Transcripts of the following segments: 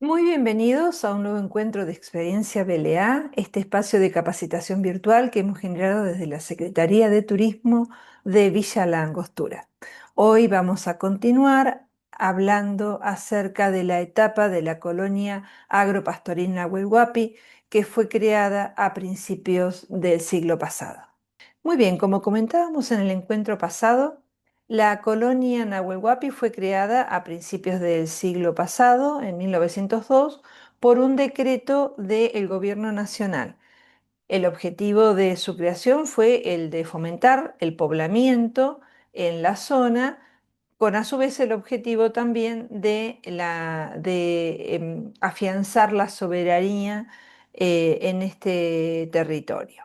Muy bienvenidos a un nuevo encuentro de Experiencia BLA, este espacio de capacitación virtual que hemos generado desde la Secretaría de Turismo de Villa La Angostura. Hoy vamos a continuar hablando acerca de la etapa de la colonia agropastoril Nahuel Huapi que fue creada a principios del siglo pasado. Muy bien, como comentábamos en el encuentro pasado, la colonia Nahuel Huapi fue creada a principios del siglo pasado, en 1902, por un decreto del Gobierno Nacional. El objetivo de su creación fue el de fomentar el poblamiento en la zona, con a su vez el objetivo también de afianzar la soberanía en este territorio.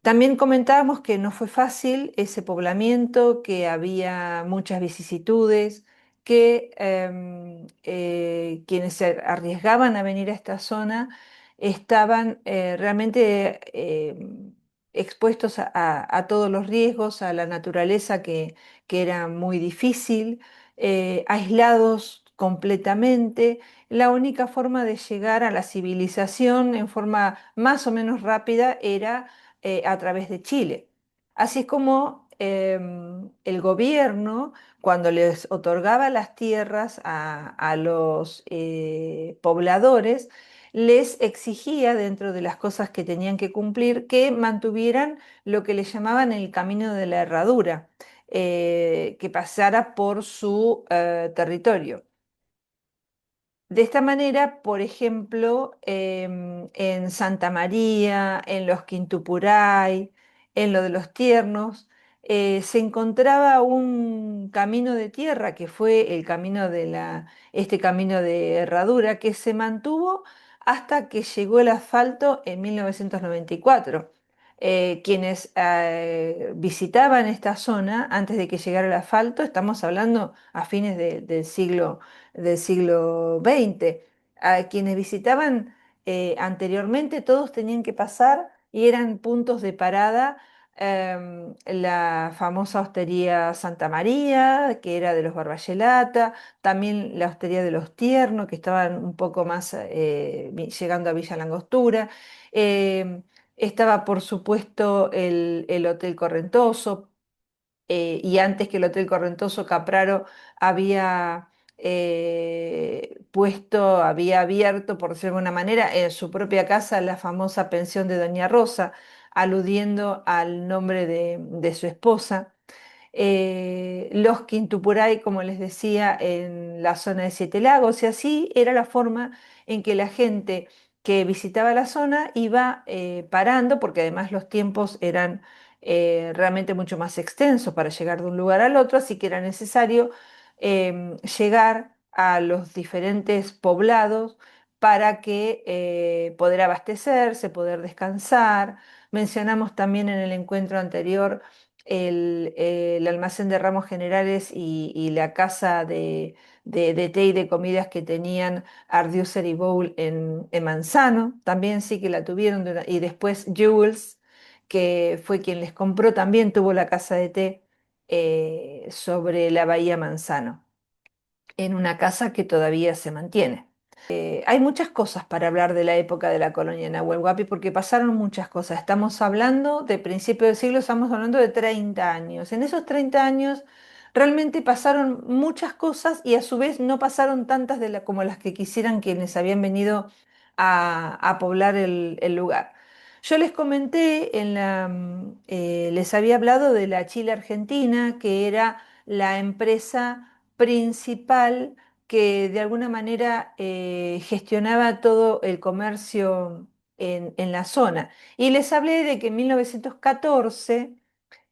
También comentábamos que no fue fácil ese poblamiento, que había muchas vicisitudes, que quienes se arriesgaban a venir a esta zona estaban realmente expuestos a todos los riesgos, a la naturaleza que era muy difícil, aislados completamente. La única forma de llegar a la civilización en forma más o menos rápida era a través de Chile. Así es como el gobierno, cuando les otorgaba las tierras a los pobladores, les exigía, dentro de las cosas que tenían que cumplir, que mantuvieran lo que le llamaban el camino de la herradura, que pasara por su territorio. De esta manera, por ejemplo, en Santa María, en los Quintupuray, en lo de los Tiernos, se encontraba un camino de tierra que fue el camino este camino de herradura que se mantuvo hasta que llegó el asfalto en 1994. Quienes visitaban esta zona antes de que llegara el asfalto, estamos hablando a fines del siglo XX. A quienes visitaban anteriormente, todos tenían que pasar y eran puntos de parada. La famosa hostería Santa María, que era de los Barbayelata, también la hostería de los Tiernos, que estaban un poco más llegando a Villa Langostura. Em, Estaba, por supuesto, el Hotel Correntoso, y antes que el Hotel Correntoso, Capraro había había abierto, por decirlo de alguna manera, en su propia casa la famosa pensión de Doña Rosa, aludiendo al nombre de su esposa. Los Quintupuray, como les decía, en la zona de Siete Lagos, y así era la forma en que la gente que visitaba la zona iba parando, porque además los tiempos eran realmente mucho más extensos para llegar de un lugar al otro, así que era necesario llegar a los diferentes poblados para que poder abastecerse, poder descansar. Mencionamos también en el encuentro anterior el almacén de ramos generales y la casa de té y de comidas que tenían Ardiuser y Bowl en Manzano, también sí que la tuvieron, y después Jules, que fue quien les compró, también tuvo la casa de té sobre la Bahía Manzano, en una casa que todavía se mantiene. Hay muchas cosas para hablar de la época de la colonia Nahuel Huapi porque pasaron muchas cosas. Estamos hablando de principio del siglo, estamos hablando de 30 años. En esos 30 años realmente pasaron muchas cosas y a su vez no pasaron tantas como las que quisieran quienes habían venido a poblar el lugar. Yo les comenté, les había hablado de la Chile Argentina, que era la empresa principal que de alguna manera gestionaba todo el comercio en la zona. Y les hablé de que en 1914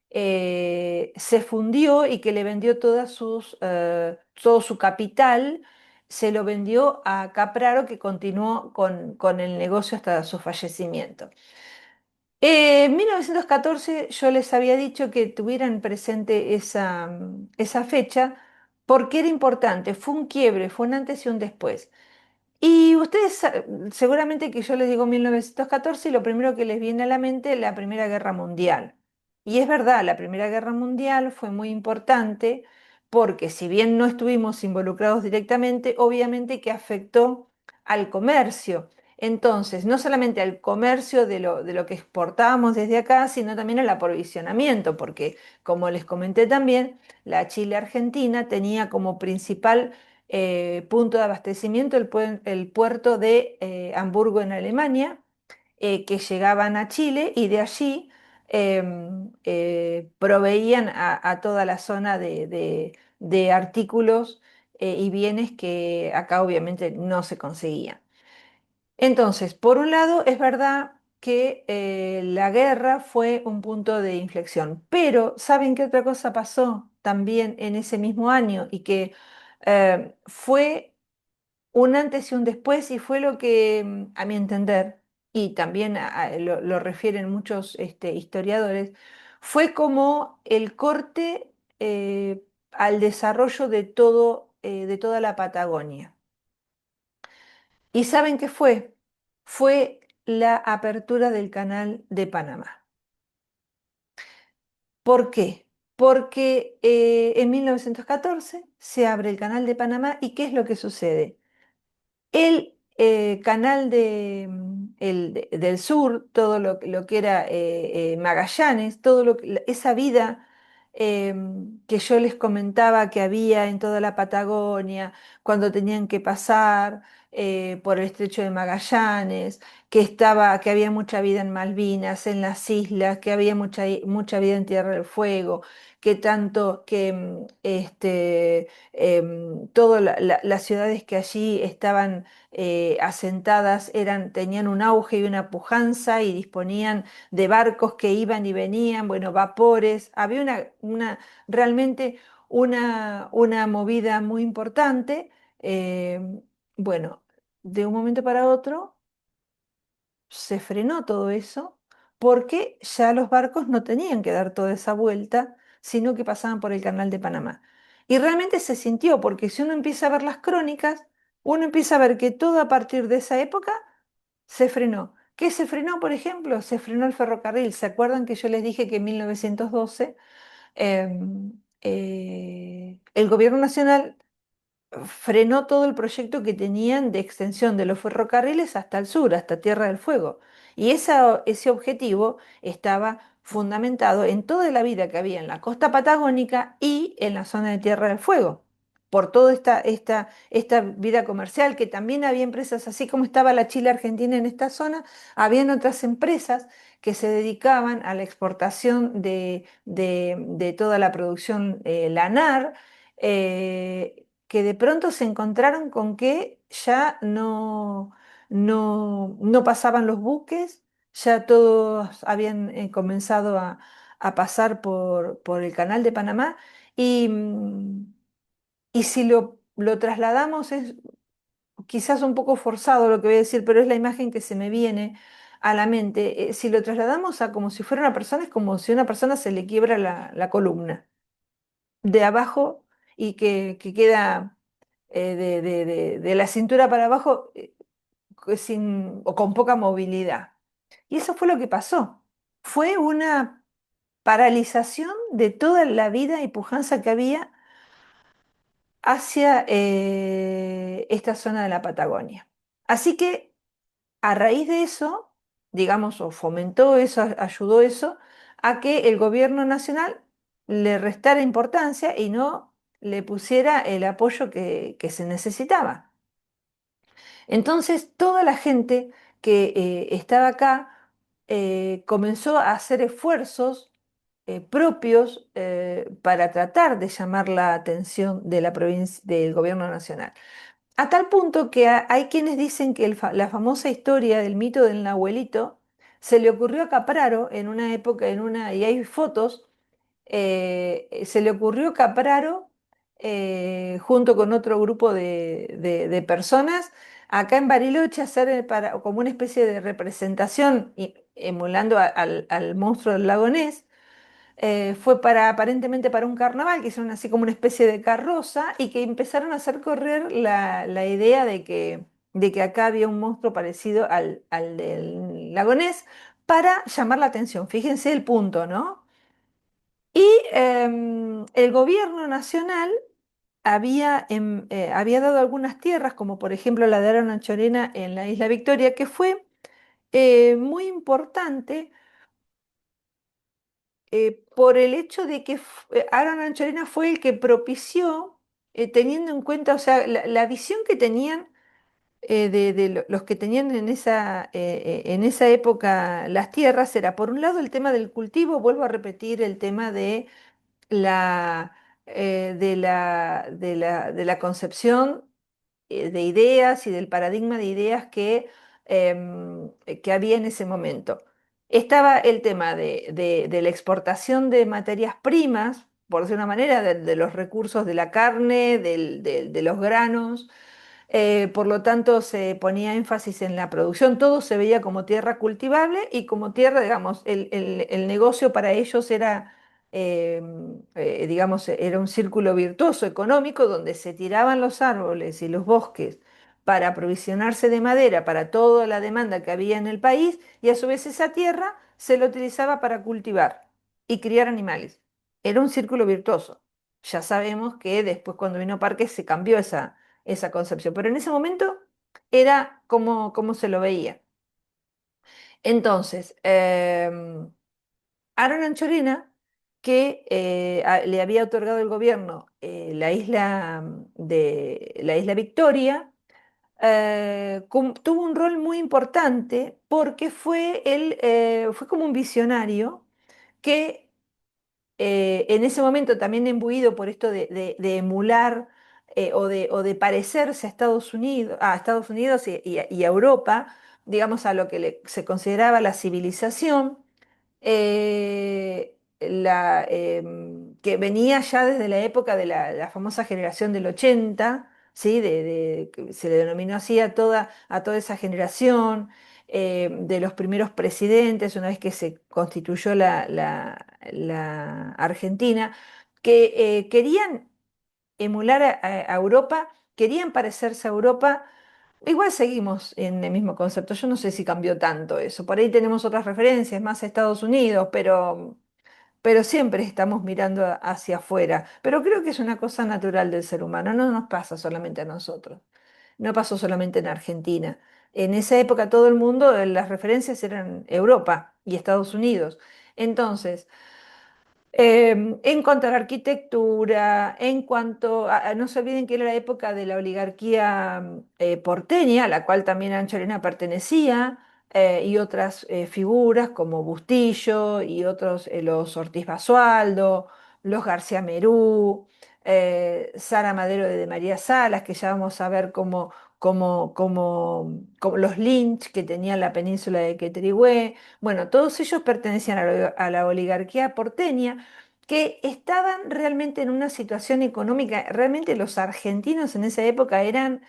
se fundió y que le vendió todo su capital, se lo vendió a Capraro, que continuó con el negocio hasta su fallecimiento. En 1914 yo les había dicho que tuvieran presente esa fecha porque era importante, fue un quiebre, fue un antes y un después. Y ustedes seguramente que yo les digo 1914 y lo primero que les viene a la mente es la Primera Guerra Mundial. Y es verdad, la Primera Guerra Mundial fue muy importante porque si bien no estuvimos involucrados directamente, obviamente que afectó al comercio. Entonces, no solamente al comercio de lo que exportábamos desde acá, sino también al aprovisionamiento, porque como les comenté también, la Chile Argentina tenía como principal punto de abastecimiento el puerto de Hamburgo en Alemania, que llegaban a Chile y de allí proveían a toda la zona de artículos y bienes que acá obviamente no se conseguían. Entonces, por un lado, es verdad que la guerra fue un punto de inflexión, pero ¿saben qué otra cosa pasó también en ese mismo año y que fue un antes y un después y fue lo que, a mi entender, y también lo refieren muchos historiadores, fue como el corte al desarrollo de todo, de toda la Patagonia? ¿Y saben qué fue? Fue la apertura del canal de Panamá. ¿Por qué? Porque en 1914 se abre el canal de Panamá y ¿qué es lo que sucede? El canal del sur, todo lo que era Magallanes, esa vida que yo les comentaba que había en toda la Patagonia, cuando tenían que pasar por el estrecho de Magallanes, que había mucha vida en Malvinas, en las islas, que había mucha vida en Tierra del Fuego, que tanto que todas las ciudades que allí estaban asentadas tenían un auge y una pujanza y disponían de barcos que iban y venían, bueno, vapores, había realmente una movida muy importante. eh, bueno, de un momento para otro se frenó todo eso porque ya los barcos no tenían que dar toda esa vuelta, sino que pasaban por el canal de Panamá. Y realmente se sintió, porque si uno empieza a ver las crónicas, uno empieza a ver que todo a partir de esa época se frenó. ¿Qué se frenó, por ejemplo? Se frenó el ferrocarril. ¿Se acuerdan que yo les dije que en 1912 el gobierno nacional frenó todo el proyecto que tenían de extensión de los ferrocarriles hasta el sur, hasta Tierra del Fuego? Y ese objetivo estaba fundamentado en toda la vida que había en la costa patagónica y en la zona de Tierra del Fuego, por toda esta vida comercial, que también había empresas, así como estaba la Chile Argentina en esta zona, habían otras empresas que se dedicaban a la exportación de toda la producción lanar, que de pronto se encontraron con que ya no pasaban los buques, ya todos habían comenzado a pasar por el canal de Panamá y, y si lo trasladamos, es quizás un poco forzado lo que voy a decir, pero es la imagen que se me viene a la mente. Si lo trasladamos a como si fuera una persona, es como si a una persona se le quiebra la columna de abajo y que queda de la cintura para abajo o con poca movilidad. Y eso fue lo que pasó. Fue una paralización de toda la vida y pujanza que había hacia esta zona de la Patagonia. Así que a raíz de eso, digamos, o fomentó eso, ayudó eso, a que el gobierno nacional le restara importancia y no le pusiera el apoyo que se necesitaba. Entonces, toda la gente que estaba acá comenzó a hacer esfuerzos propios para tratar de llamar la atención de la provincia, del gobierno nacional. A tal punto que hay quienes dicen que la famosa historia del mito del Nahuelito se le ocurrió a Capraro en una época, y hay fotos, se le ocurrió a Capraro junto con otro grupo de personas acá en Bariloche hacer como una especie de representación emulando al monstruo del lago Ness. Fue aparentemente para un carnaval, que hicieron así como una especie de carroza y que empezaron a hacer correr la idea de que acá había un monstruo parecido al del lago Ness para llamar la atención. Fíjense el punto, ¿no? Y el gobierno nacional había dado algunas tierras, como por ejemplo la de Aaron Anchorena en la isla Victoria, que fue muy importante por el hecho de que Aaron Anchorena fue el que propició, teniendo en cuenta, o sea, la visión que tenían los que tenían en esa época las tierras era, por un lado, el tema del cultivo, vuelvo a repetir, el tema de la, de la concepción de ideas y del paradigma de ideas que había en ese momento. Estaba el tema de la exportación de materias primas, por decir una manera, de los recursos de la carne, de los granos. Por lo tanto, se ponía énfasis en la producción, todo se veía como tierra cultivable y como tierra, digamos, el negocio para ellos era, eh, digamos, era un círculo virtuoso económico donde se tiraban los árboles y los bosques para aprovisionarse de madera para toda la demanda que había en el país y a su vez esa tierra se la utilizaba para cultivar y criar animales. Era un círculo virtuoso. Ya sabemos que después cuando vino Parque se cambió esa concepción, pero en ese momento era como se lo veía. Entonces, Aaron Anchorena, que le había otorgado el gobierno la isla Victoria, tuvo un rol muy importante porque fue como un visionario que en ese momento también imbuido por esto de emular o de parecerse a Estados Unidos y a Europa, digamos a lo que se consideraba la civilización, que venía ya desde la época de la famosa generación del 80, ¿sí? Que se le denominó así a toda esa generación de los primeros presidentes, una vez que se constituyó la Argentina, que querían emular a Europa, querían parecerse a Europa. Igual seguimos en el mismo concepto. Yo no sé si cambió tanto eso. Por ahí tenemos otras referencias, más a Estados Unidos, pero siempre estamos mirando hacia afuera. Pero creo que es una cosa natural del ser humano. No nos pasa solamente a nosotros. No pasó solamente en Argentina. En esa época todo el mundo, las referencias eran Europa y Estados Unidos. Entonces, en cuanto a la arquitectura, en cuanto no se olviden que era la época de la oligarquía porteña, a la cual también Ancha Arena pertenecía, y otras figuras como Bustillo y otros, los Ortiz Basualdo, los García Merú, Sara Madero de María Salas, que ya vamos a ver como los Lynch que tenían la península de Quetrigüé. Bueno, todos ellos pertenecían a la oligarquía porteña que estaban realmente en una situación económica. Realmente los argentinos en esa época eran,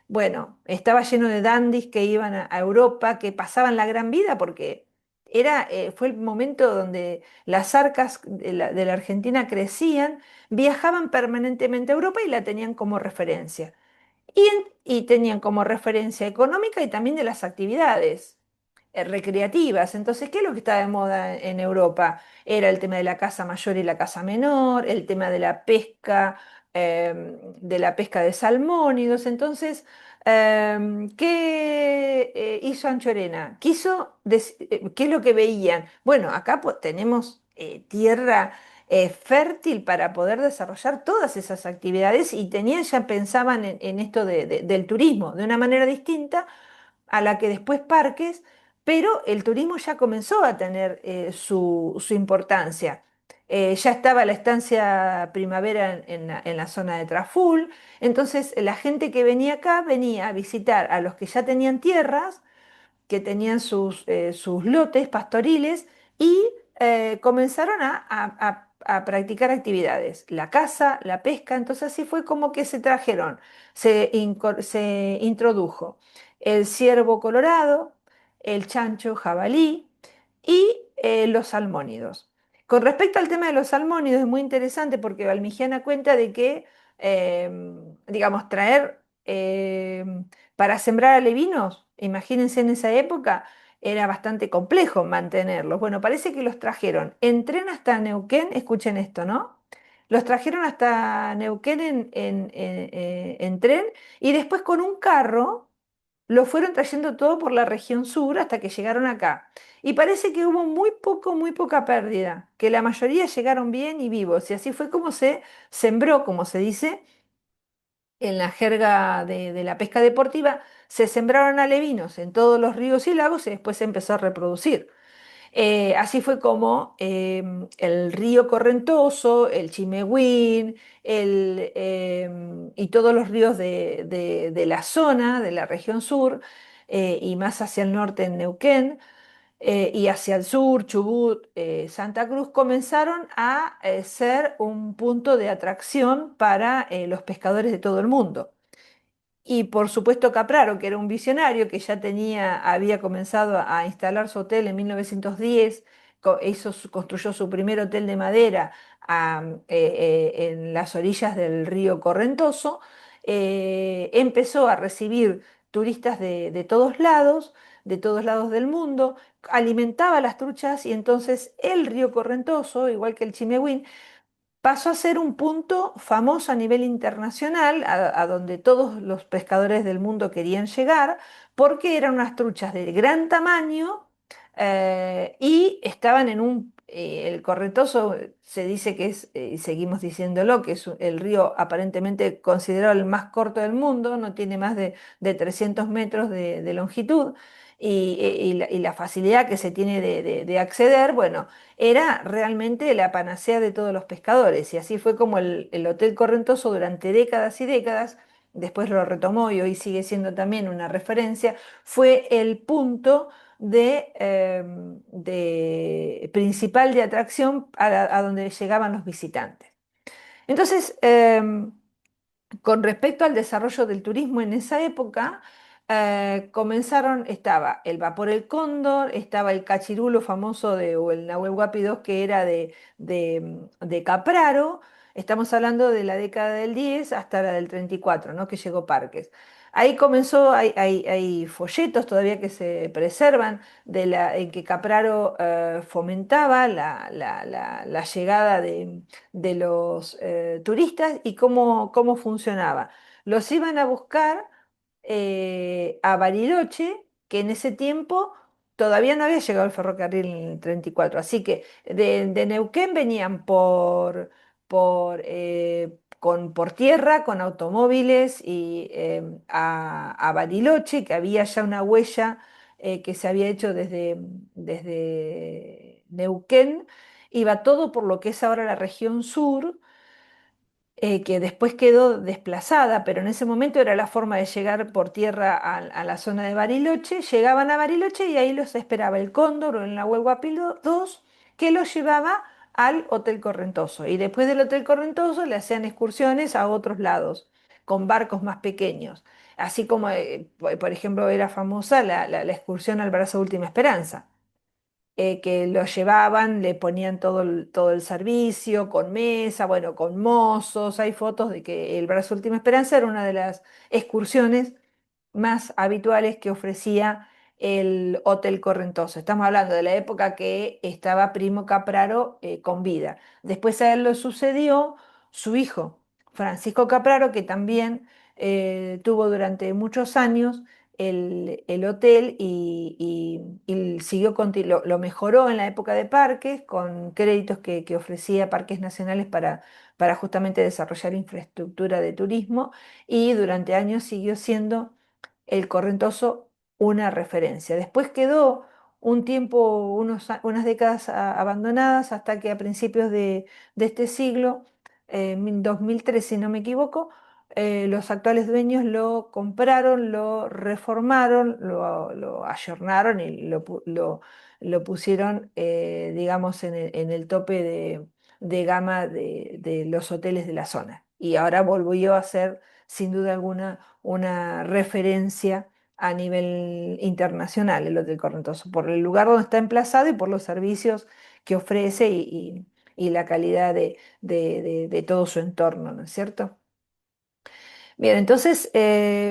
bueno, estaba lleno de dandis que iban a Europa, que pasaban la gran vida porque fue el momento donde las arcas de la Argentina crecían, viajaban permanentemente a Europa y la tenían como referencia. Y tenían como referencia económica y también de las actividades recreativas. Entonces, ¿qué es lo que estaba de moda en Europa? Era el tema de la caza mayor y la caza menor, el tema de la pesca de salmónidos. Entonces, ¿qué hizo Anchorena? ¿Qué es lo que veían? Bueno, acá tenemos tierra fértil para poder desarrollar todas esas actividades y tenían ya pensaban en esto del turismo de una manera distinta a la que después Parques, pero el turismo ya comenzó a tener su importancia. Ya estaba la estancia Primavera en la zona de Traful, entonces la gente que venía acá venía a visitar a los que ya tenían tierras, que tenían sus lotes pastoriles y comenzaron a practicar actividades, la caza, la pesca, entonces así fue como que se trajeron, se introdujo el ciervo colorado, el chancho jabalí y los salmónidos. Con respecto al tema de los salmónidos es muy interesante porque Valmigiana cuenta de que, digamos, traer para sembrar alevinos, imagínense en esa época, era bastante complejo mantenerlos. Bueno, parece que los trajeron en tren hasta Neuquén, escuchen esto, ¿no? Los trajeron hasta Neuquén en tren y después con un carro lo fueron trayendo todo por la región sur hasta que llegaron acá. Y parece que hubo muy poca pérdida, que la mayoría llegaron bien y vivos. Y así fue como se sembró, como se dice en la jerga de la pesca deportiva, se sembraron alevinos en todos los ríos y lagos y después se empezó a reproducir. Así fue como el río Correntoso, el Chimehuín, y todos los ríos de la zona, de la región sur, y más hacia el norte en Neuquén, y hacia el sur, Chubut, Santa Cruz, comenzaron a ser un punto de atracción para los pescadores de todo el mundo. Y por supuesto Capraro, que era un visionario que ya había comenzado a instalar su hotel en 1910, construyó su primer hotel de madera en las orillas del río Correntoso, empezó a recibir turistas de todos lados del mundo, alimentaba las truchas y entonces el río Correntoso, igual que el Chimehuín, pasó a ser un punto famoso a nivel internacional, a donde todos los pescadores del mundo querían llegar, porque eran unas truchas de gran tamaño y estaban el Correntoso se dice que es, y seguimos diciéndolo, que es el río aparentemente considerado el más corto del mundo, no tiene más de 300 metros de longitud. Y la facilidad que se tiene de acceder, bueno, era realmente la panacea de todos los pescadores. Y así fue como el Hotel Correntoso durante décadas y décadas, después lo retomó y hoy sigue siendo también una referencia, fue el punto principal de atracción a donde llegaban los visitantes. Entonces, con respecto al desarrollo del turismo en esa época, estaba el Vapor El Cóndor, estaba el Cachirulo famoso o el Nahuel Huapi II, que era de Capraro. Estamos hablando de la década del 10 hasta la del 34, ¿no? Que llegó Parques. Ahí comenzó, hay folletos todavía que se preservan en que Capraro fomentaba la llegada de los turistas y cómo funcionaba. Los iban a buscar a Bariloche, que en ese tiempo todavía no había llegado el ferrocarril en el 34, así que de Neuquén venían por tierra, con automóviles y a Bariloche, que había ya una huella que se había hecho desde Neuquén. Iba todo por lo que es ahora la región sur, que después quedó desplazada, pero en ese momento era la forma de llegar por tierra a la zona de Bariloche. Llegaban a Bariloche y ahí los esperaba el Cóndor o el Nahuel Huapi II, que los llevaba al Hotel Correntoso. Y después del Hotel Correntoso le hacían excursiones a otros lados, con barcos más pequeños. Así como, por ejemplo, era famosa la excursión al Brazo Última Esperanza, que lo llevaban, le ponían todo el servicio, con mesa, bueno, con mozos. Hay fotos de que el Brazo Última Esperanza era una de las excursiones más habituales que ofrecía el Hotel Correntoso. Estamos hablando de la época que estaba Primo Capraro con vida. Después a él lo sucedió su hijo, Francisco Capraro, que también tuvo durante muchos años el hotel y siguió lo mejoró en la época de Parques con créditos que ofrecía Parques Nacionales para justamente desarrollar infraestructura de turismo, y durante años siguió siendo el Correntoso una referencia. Después quedó un tiempo, unas décadas abandonadas, hasta que a principios de este siglo, en 2003 si no me equivoco, los actuales dueños lo compraron, lo reformaron, lo ayornaron y lo pusieron, digamos, en el tope de gama de los hoteles de la zona. Y ahora volvió a ser, sin duda alguna, una referencia a nivel internacional el Hotel Correntoso, por el lugar donde está emplazado y por los servicios que ofrece y la calidad de todo su entorno, ¿no es cierto? Bien, entonces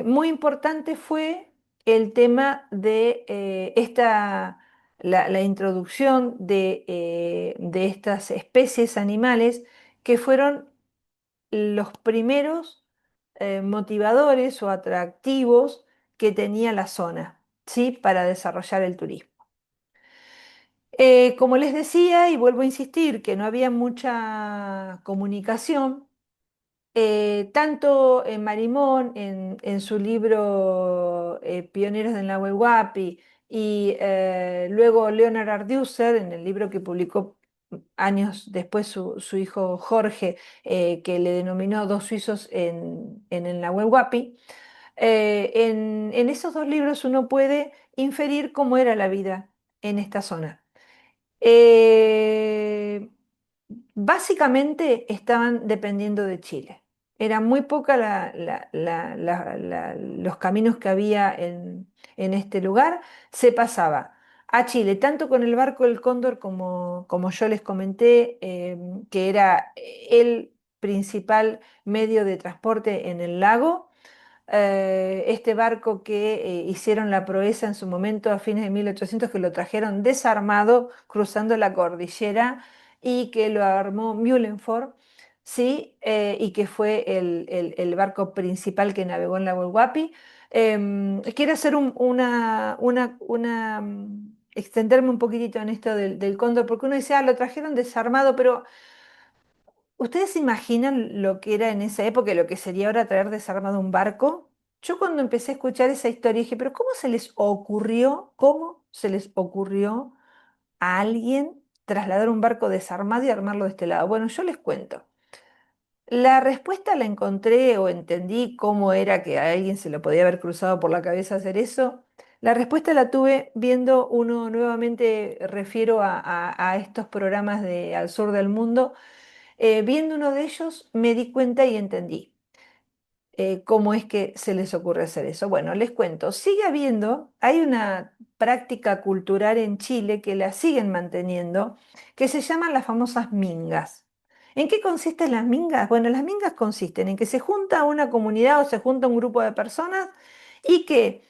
muy importante fue el tema de la introducción de estas especies animales que fueron los primeros motivadores o atractivos que tenía la zona, ¿sí? Para desarrollar el turismo. Como les decía, y vuelvo a insistir, que no había mucha comunicación, tanto en Marimón, en su libro Pioneros del Nahuel Huapi, y luego Leonard Ardusser, en el libro que publicó años después su hijo Jorge, que le denominó Dos Suizos en el Nahuel Huapi, en esos dos libros uno puede inferir cómo era la vida en esta zona. Eh, Básicamente estaban dependiendo de Chile. Era muy poca los caminos que había en este lugar. Se pasaba a Chile, tanto con el barco El Cóndor como yo les comenté, que era el principal medio de transporte en el lago. Este barco que hicieron la proeza en su momento a fines de 1800, que lo trajeron desarmado cruzando la cordillera y que lo armó Muhlenford, ¿sí? Y que fue el barco principal que navegó en la Guapi. Quiero hacer extenderme un poquitito en esto del cóndor, porque uno dice, ah, lo trajeron desarmado, pero ¿ustedes se imaginan lo que era en esa época y lo que sería ahora traer desarmado un barco? Yo cuando empecé a escuchar esa historia dije, pero cómo se les ocurrió a alguien trasladar un barco desarmado y armarlo de este lado? Bueno, yo les cuento. La respuesta la encontré o entendí cómo era que a alguien se lo podía haber cruzado por la cabeza hacer eso. La respuesta la tuve viendo uno, nuevamente refiero a estos programas de Al Sur del Mundo. Viendo uno de ellos me di cuenta y entendí cómo es que se les ocurre hacer eso. Bueno, les cuento, sigue habiendo, hay una práctica cultural en Chile que la siguen manteniendo, que se llaman las famosas mingas. ¿En qué consisten las mingas? Bueno, las mingas consisten en que se junta una comunidad o se junta un grupo de personas y que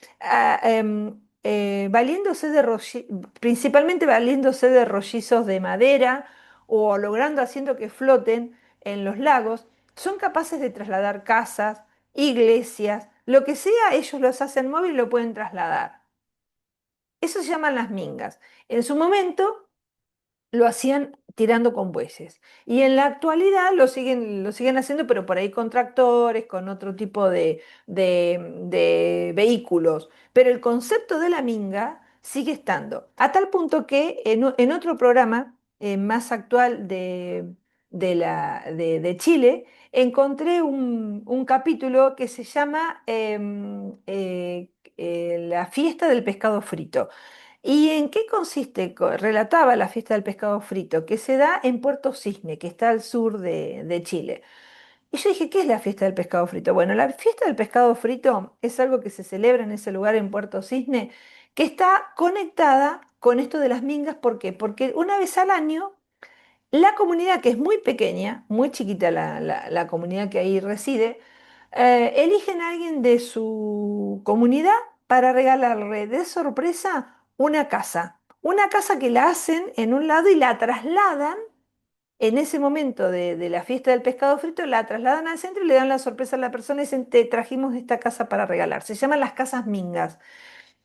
principalmente valiéndose de rollizos de madera o logrando haciendo que floten en los lagos, son capaces de trasladar casas, iglesias, lo que sea, ellos los hacen móvil y lo pueden trasladar. Eso se llaman las mingas. En su momento lo hacían tirando con bueyes. Y en la actualidad lo siguen haciendo, pero por ahí con tractores, con otro tipo de vehículos. Pero el concepto de la minga sigue estando. A tal punto que en otro programa más actual de Chile, encontré un capítulo que se llama La fiesta del pescado frito. ¿Y en qué consiste? Relataba la fiesta del pescado frito, que se da en Puerto Cisne, que está al sur de Chile. Y yo dije, ¿qué es la fiesta del pescado frito? Bueno, la fiesta del pescado frito es algo que se celebra en ese lugar en Puerto Cisne, que está conectada con esto de las mingas. ¿Por qué? Porque una vez al año la comunidad, que es muy pequeña, muy chiquita la comunidad que ahí reside, eligen a alguien de su comunidad para regalarle de sorpresa una casa. Una casa que la hacen en un lado y la trasladan en ese momento de la fiesta del pescado frito, la trasladan al centro y le dan la sorpresa a la persona y dicen, te trajimos esta casa para regalar. Se llaman las casas mingas.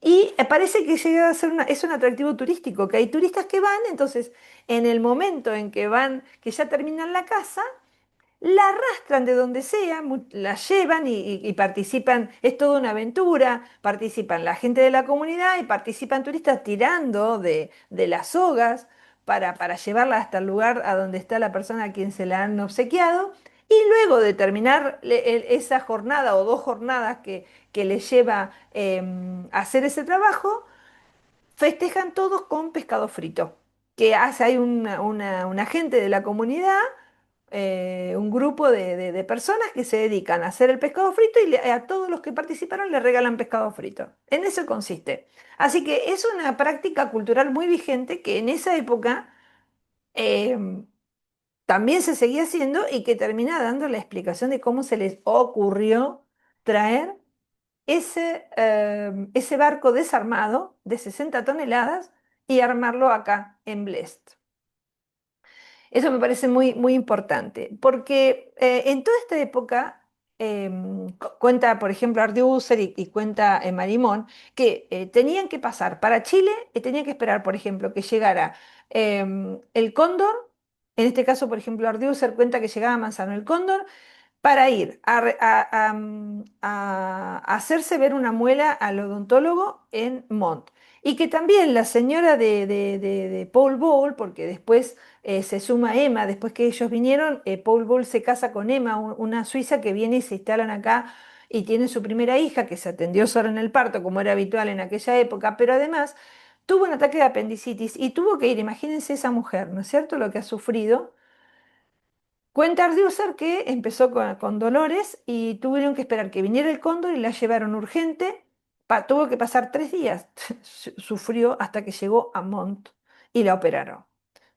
Y parece que llega a ser es un atractivo turístico, que hay turistas que van, entonces en el momento en que van, que ya terminan la casa, la arrastran de donde sea, la llevan y participan, es toda una aventura, participan la gente de la comunidad y participan turistas tirando de las sogas para llevarla hasta el lugar a donde está la persona a quien se la han obsequiado. Y luego de terminar esa jornada o dos jornadas que les lleva hacer ese trabajo, festejan todos con pescado frito, que hace, hay una gente de la comunidad, un grupo de personas que se dedican a hacer el pescado frito y a todos los que participaron le regalan pescado frito. En eso consiste. Así que es una práctica cultural muy vigente que en esa época eh, también se seguía haciendo y que termina dando la explicación de cómo se les ocurrió traer ese barco desarmado de 60 toneladas y armarlo acá en Blest. Eso me parece muy, muy importante, porque en toda esta época, cuenta, por ejemplo, Ardiuser y cuenta Marimón, que tenían que pasar para Chile y tenían que esperar, por ejemplo, que llegara el cóndor. En este caso, por ejemplo, Ardiuser cuenta que llegaba a Manzano el cóndor para ir a hacerse ver una muela al odontólogo en Mont. Y que también la señora de Paul Ball, porque después se suma Emma, después que ellos vinieron, Paul Ball se casa con Emma, una suiza que viene y se instalan acá y tiene su primera hija, que se atendió sola en el parto, como era habitual en aquella época, pero además tuvo un ataque de apendicitis y tuvo que ir, imagínense esa mujer, ¿no es cierto?, lo que ha sufrido. Cuenta Ardiuser que empezó con dolores y tuvieron que esperar que viniera el cóndor y la llevaron urgente. Tuvo que pasar 3 días. Sufrió hasta que llegó a Mont y la operaron.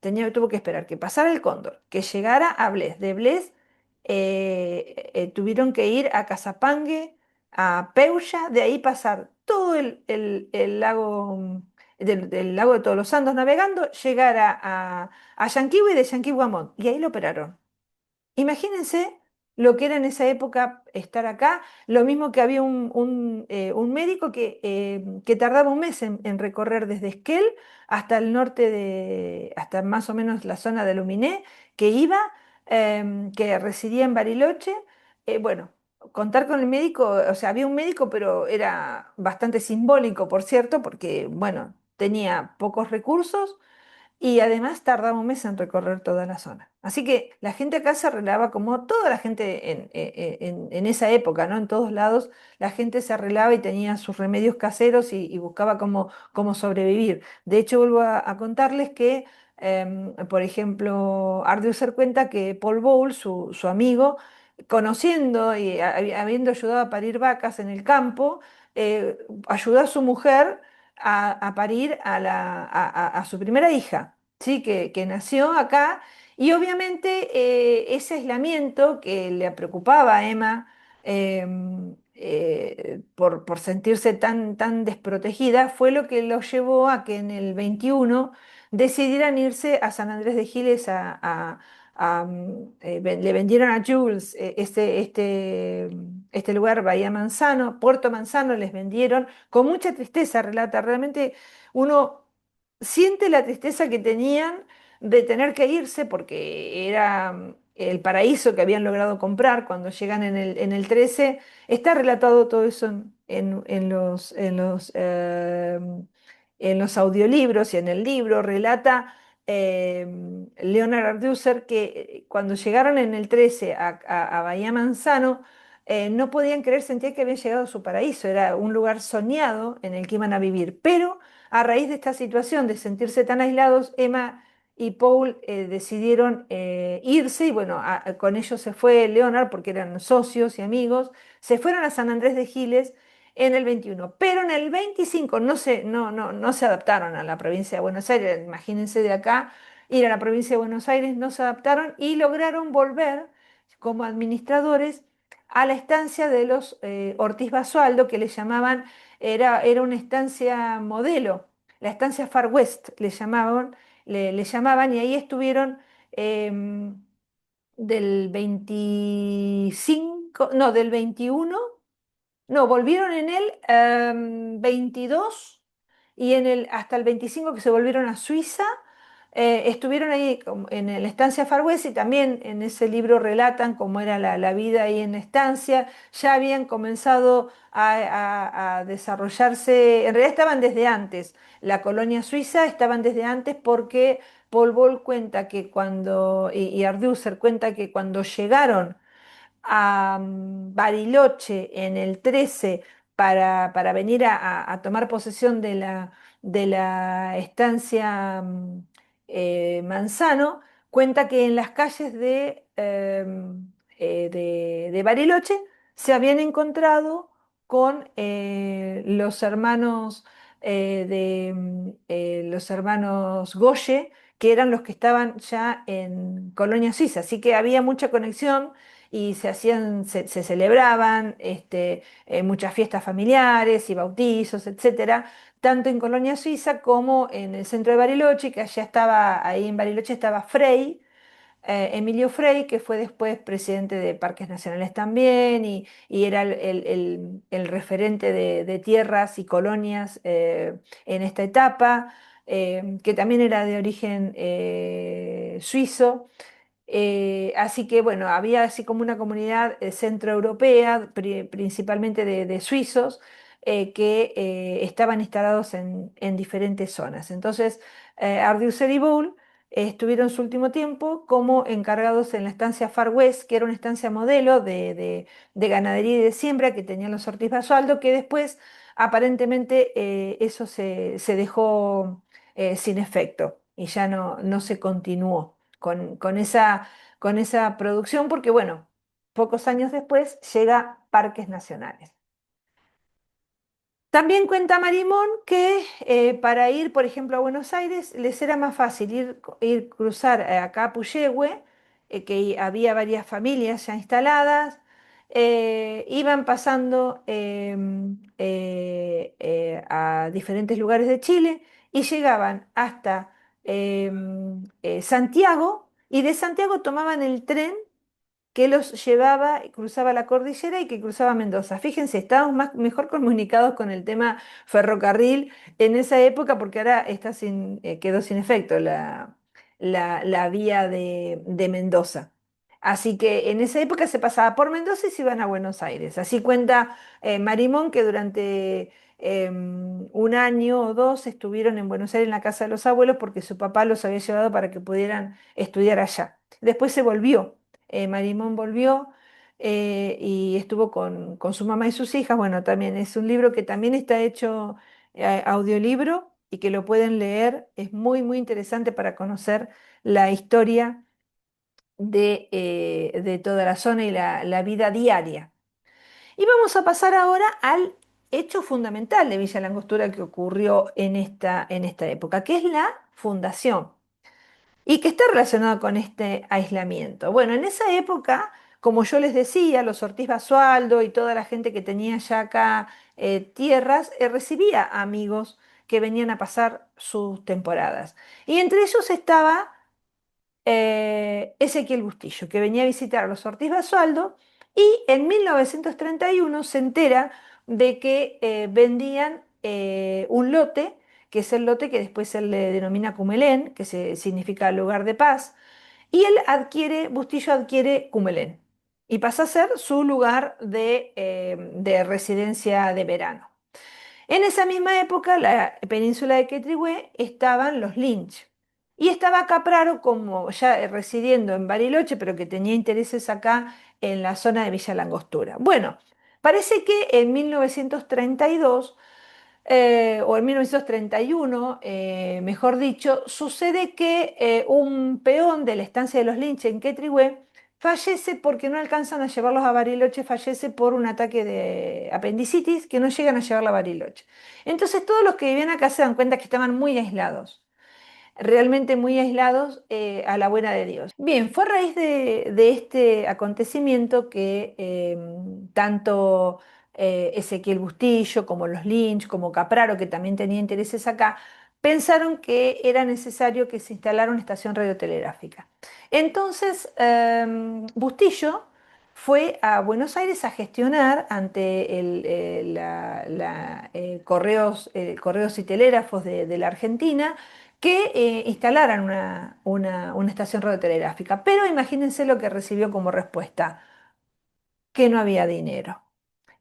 Tuvo que esperar que pasara el cóndor, que llegara a Bles. De Bles tuvieron que ir a Casapangue, a Peulla, de ahí pasar todo el lago, del lago de Todos los Santos navegando, llegar a Yanquihue y de Yanquihue a Mont. Y ahí lo operaron. Imagínense lo que era en esa época estar acá, lo mismo que había un médico que tardaba un mes en recorrer desde Esquel hasta el norte hasta más o menos la zona de Luminé, que iba, que residía en Bariloche. Bueno, contar con el médico, o sea, había un médico, pero era bastante simbólico, por cierto, porque, bueno, tenía pocos recursos y además tardaba un mes en recorrer toda la zona. Así que la gente acá se arreglaba como toda la gente en esa época, ¿no? En todos lados la gente se arreglaba y tenía sus remedios caseros y buscaba cómo sobrevivir. De hecho, vuelvo a contarles que, por ejemplo, Ardiuser cuenta que Paul Bowles, su amigo, conociendo y habiendo ayudado a parir vacas en el campo, ayudó a su mujer a parir a su primera hija, ¿sí? Que nació acá. Y obviamente ese aislamiento que le preocupaba a Emma, por sentirse tan desprotegida, fue lo que lo llevó a que en el 21 decidieran irse a San Andrés de Giles le vendieron a Jules este lugar, Bahía Manzano, Puerto Manzano, les vendieron con mucha tristeza, relata. Realmente uno siente la tristeza que tenían de tener que irse porque era el paraíso que habían logrado comprar cuando llegan en el 13. Está relatado todo eso en los audiolibros y en el libro. Relata Leonard Arducer que cuando llegaron en el 13 a Bahía Manzano, no podían creer, sentían que habían llegado a su paraíso, era un lugar soñado en el que iban a vivir. Pero a raíz de esta situación de sentirse tan aislados, Emma y Paul decidieron irse y bueno, con ellos se fue Leonard porque eran socios y amigos, se fueron a San Andrés de Giles en el 21, pero en el 25 no se adaptaron a la provincia de Buenos Aires. Imagínense de acá ir a la provincia de Buenos Aires, no se adaptaron y lograron volver como administradores a la estancia de los Ortiz Basualdo, que le llamaban, era una estancia modelo, la estancia Far West le llamaban, y ahí estuvieron del 25, no, del 21. No, volvieron en el 22 y hasta el 25 que se volvieron a Suiza. Estuvieron ahí en la estancia Far West y también en ese libro relatan cómo era la vida ahí en la estancia. Ya habían comenzado a desarrollarse, en realidad estaban desde antes, la colonia suiza estaban desde antes porque Paul Bol cuenta que y Arducer cuenta que cuando llegaron a Bariloche en el 13 para venir a tomar posesión de la estancia Manzano, cuenta que en las calles de Bariloche se habían encontrado con los hermanos Goye, que eran los que estaban ya en Colonia Suiza, así que había mucha conexión y se celebraban muchas fiestas familiares y bautizos, etcétera, tanto en Colonia Suiza como en el centro de Bariloche, que allá estaba, ahí en Bariloche estaba Frei, Emilio Frei, que fue después presidente de Parques Nacionales también y era el referente de tierras y colonias en esta etapa, que también era de origen suizo. Así que bueno, había así como una comunidad centroeuropea, principalmente de suizos, que estaban instalados en diferentes zonas. Entonces, Ardiuser y Boll estuvieron su último tiempo como encargados en la estancia Far West, que era una estancia modelo de ganadería y de siembra que tenían los Ortiz Basualdo, que después aparentemente eso se dejó sin efecto y ya no se continuó con esa producción, porque bueno, pocos años después llega Parques Nacionales. También cuenta Marimón que para ir, por ejemplo, a Buenos Aires, les era más fácil cruzar acá a Puyehue, que había varias familias ya instaladas, iban pasando a diferentes lugares de Chile y llegaban hasta Santiago, y de Santiago tomaban el tren que los llevaba, cruzaba la cordillera y que cruzaba Mendoza. Fíjense, estábamos mejor comunicados con el tema ferrocarril en esa época porque ahora quedó sin efecto la vía de Mendoza. Así que en esa época se pasaba por Mendoza y se iban a Buenos Aires. Así cuenta Marimón que durante un año o dos estuvieron en Buenos Aires en la casa de los abuelos porque su papá los había llevado para que pudieran estudiar allá. Después se volvió. Marimón volvió y estuvo con su mamá y sus hijas. Bueno, también es un libro que también está hecho audiolibro y que lo pueden leer. Es muy, muy interesante para conocer la historia de toda la zona y la vida diaria. Y vamos a pasar ahora al hecho fundamental de Villa Langostura que ocurrió en esta época, que es la fundación y que está relacionado con este aislamiento. Bueno, en esa época, como yo les decía, los Ortiz Basualdo y toda la gente que tenía ya acá tierras, recibía amigos que venían a pasar sus temporadas. Y entre ellos estaba Ezequiel Bustillo, que venía a visitar a los Ortiz Basualdo y en 1931 se entera de que vendían un lote, que es el lote que después se le denomina Cumelén, que significa lugar de paz, y Bustillo adquiere Cumelén y pasa a ser su lugar de residencia de verano. En esa misma época, la península de Quetrigüé estaban los Lynch. Y estaba Capraro como ya residiendo en Bariloche, pero que tenía intereses acá en la zona de Villa Langostura. Bueno, parece que en 1932 o en 1931, mejor dicho, sucede que un peón de la estancia de los Lynch en Quetrigüé fallece porque no alcanzan a llevarlos a Bariloche, fallece por un ataque de apendicitis que no llegan a llevarla a Bariloche. Entonces todos los que vivían acá se dan cuenta que estaban muy aislados, realmente muy aislados a la buena de Dios. Bien, fue a raíz de este acontecimiento que tanto Ezequiel Bustillo como los Lynch, como Capraro, que también tenía intereses acá, pensaron que era necesario que se instalara una estación radiotelegráfica. Entonces, Bustillo fue a Buenos Aires a gestionar ante Correos y Telégrafos de la Argentina que instalaran una estación radiotelegráfica. Pero imagínense lo que recibió como respuesta, que no había dinero.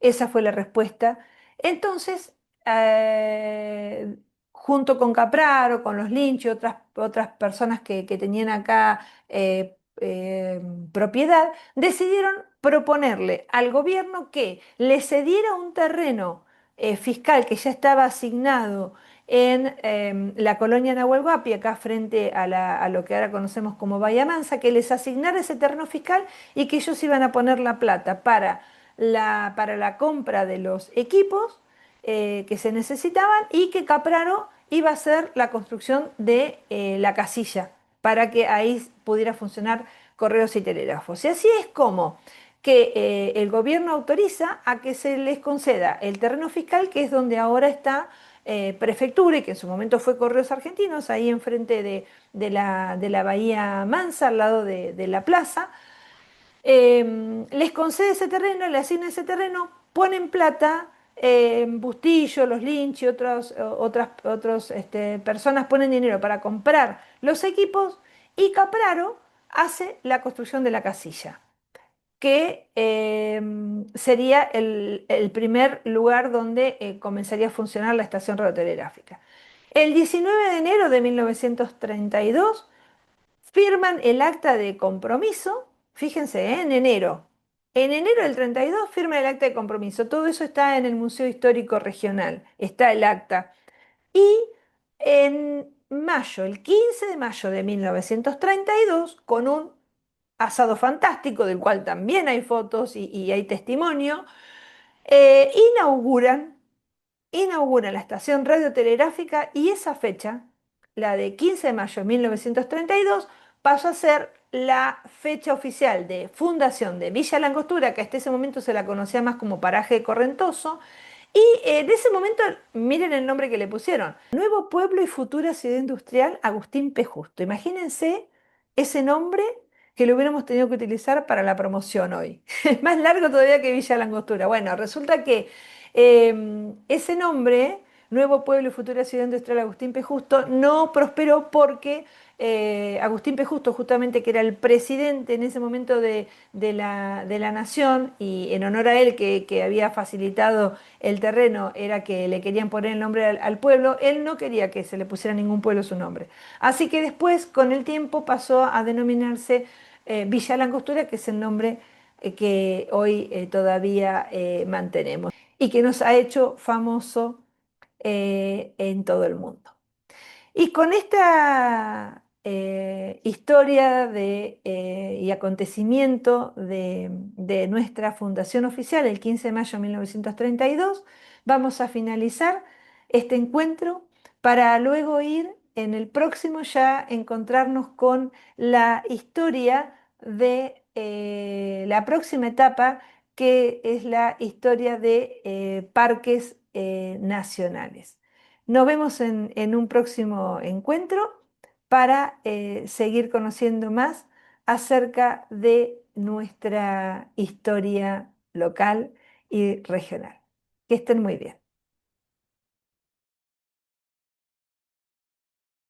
Esa fue la respuesta. Entonces, eh, junto con Capraro, con los Lynch y otras personas que tenían acá propiedad, decidieron proponerle al gobierno que le cediera un terreno fiscal que ya estaba asignado en la colonia Nahuel Huapi, acá frente a lo que ahora conocemos como Bahía Mansa, que les asignara ese terreno fiscal y que ellos iban a poner la plata para la compra de los equipos que se necesitaban y que Capraro iba a hacer la construcción de la casilla para que ahí pudiera funcionar correos y telégrafos. Y así es como que el gobierno autoriza a que se les conceda el terreno fiscal, que es donde ahora está prefectura y que en su momento fue Correos Argentinos, ahí enfrente de la Bahía Mansa, al lado de la plaza. Les concede ese terreno, le asigna ese terreno, ponen plata, Bustillo, los Lynch y otras personas ponen dinero para comprar los equipos y Capraro hace la construcción de la casilla, que sería el primer lugar donde comenzaría a funcionar la estación radiotelegráfica. El 19 de enero de 1932 firman el acta de compromiso, fíjense, en enero. En enero del 32 firman el acta de compromiso. Todo eso está en el Museo Histórico Regional, está el acta. Y en mayo, el 15 de mayo de 1932, con un asado fantástico, del cual también hay fotos y hay testimonio, eh, inauguran inauguran la estación radiotelegráfica y esa fecha, la de 15 de mayo de 1932, pasó a ser la fecha oficial de fundación de Villa Langostura, que hasta ese momento se la conocía más como Paraje de Correntoso. Y en ese momento, miren el nombre que le pusieron: Nuevo Pueblo y Futura Ciudad Industrial Agustín P. Justo. Imagínense ese nombre que lo hubiéramos tenido que utilizar para la promoción hoy. Es más largo todavía que Villa Langostura. Bueno, resulta que ese nombre, Nuevo Pueblo y Futura Ciudad Industrial Agustín P. Justo, no prosperó porque Agustín P. Justo, justamente que era el presidente en ese momento de la nación, y en honor a él que había facilitado el terreno, era que le querían poner el nombre al pueblo, él no quería que se le pusiera a ningún pueblo su nombre. Así que después, con el tiempo, pasó a denominarse Villa Langostura, que es el nombre que hoy todavía mantenemos y que nos ha hecho famoso en todo el mundo. Y con esta historia y acontecimiento de nuestra fundación oficial, el 15 de mayo de 1932, vamos a finalizar este encuentro para luego ir en el próximo ya encontrarnos con la historia de la próxima etapa, que es la historia de parques nacionales. Nos vemos en un próximo encuentro para seguir conociendo más acerca de nuestra historia local y regional. Que estén muy bien.